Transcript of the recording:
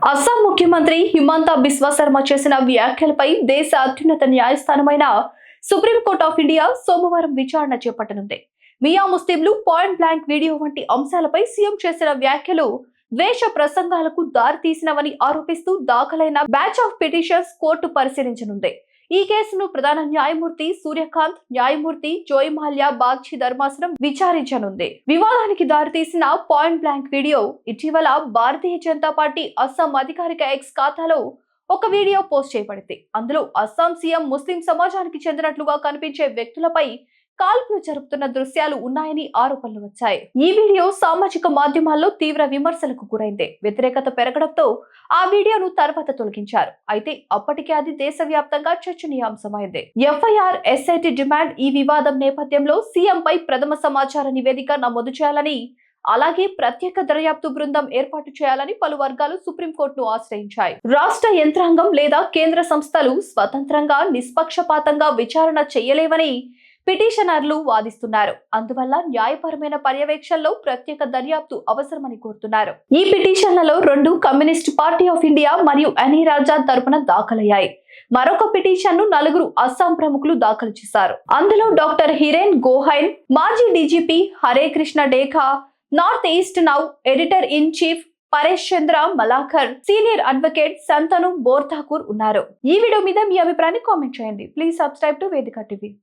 అస్సాం ముఖ్యమంత్రి హిమంత బిస్వా శర్మ చేసిన వ్యాఖ్యలపై దేశ అత్యున్నత న్యాయస్థానమైన సుప్రీంకోర్టు ఆఫ్ ఇండియా సోమవారం విచారణ చేపట్టనుంది. మియా ముస్లింలు పాయింట్ బ్లాంక్ వీడియో వంటి అంశాలపై సీఎం చేసిన వ్యాఖ్యలు ద్వేష ప్రసంగాలకు దారితీసినవని ఆరోపిస్తూ దాఖలైన బ్యాచ్ ఆఫ్ పిటిషన్స్ కోర్టు పరిశీలించనుంది. ఈ కేసును ప్రధాన న్యాయమూర్తి సూర్యకాంత్, న్యాయమూర్తి జోయ్ మాల్యా బాగ్చి ధర్మాసనం విచారించనుంది. వివాదానికి దారితీసిన పాయింట్ బ్లాంక్ వీడియో ఇటీవల భారతీయ జనతా పార్టీ అస్సాం అధికారిక ఎక్స్ ఖాతాలో ఒక వీడియో పోస్ట్ చేయబడింది. అందులో అస్సాం సీఎం ముస్లిం సమాజానికి చెందినట్లుగా కనిపించే వ్యక్తులపై కాల్పులు జరుపుతున్న దృశ్యాలు ఉన్నాయని ఆరోపణలు వచ్చాయి. ఈ వీడియో సామాజిక మాధ్యమాల్లో తీవ్ర విమర్శలకు గురైంది. వ్యతిరేకత పెరగడంతో ఆ వీడియోను తర్వాత తొలగించారు. అయితే అప్పటికే అది దేశవ్యాప్తంగా చర్చనీయాంశమైంది. ఎఫ్ఐఆర్ ఎస్ఐటి డిమాండ్ ఈ వివాదం నేపథ్యంలో సీఎంపై ప్రథమ సమాచార నివేదిక నమోదు చేయాలని, అలాగే ప్రత్యేక దర్యాప్తు బృందం ఏర్పాటు చేయాలని పలు వర్గాలు సుప్రీంకోర్టును ఆశ్రయించాయి. రాష్ట్ర యంత్రాంగం లేదా కేంద్ర సంస్థలు స్వతంత్రంగా, నిష్పక్షపాతంగా విచారణ చేయలేవని పిటిషనర్లు వాదిస్తున్నారు. అందువల్ల న్యాయపరమైన పర్యవేక్షణలో ప్రత్యేక దర్యాప్తు అవసరమని కోరుతున్నారు. ఈ పిటిషన్లలో 2 కమ్యూనిస్ట్ పార్టీ ఆఫ్ ఇండియా మరియు అనీర్ ఆజాద్ తరపున దాఖలయ్యాయి. మరొక పిటిషన్ ను 4 అస్సాం ప్రముఖులు దాఖలు చేశారు. అందులో డాక్టర్ హిరేన్ గోహైన్, మాజీ DGP Hare Krishna Dekha, North East Now editor in chief Paresh Chandra Malakar, senior advocate Santanu Borthakur ఉన్నారు. ఈ వీడియో మీద మీ అభిప్రాయాన్ని కామెంట్ చేయండి. Please subscribe to Vedika TV.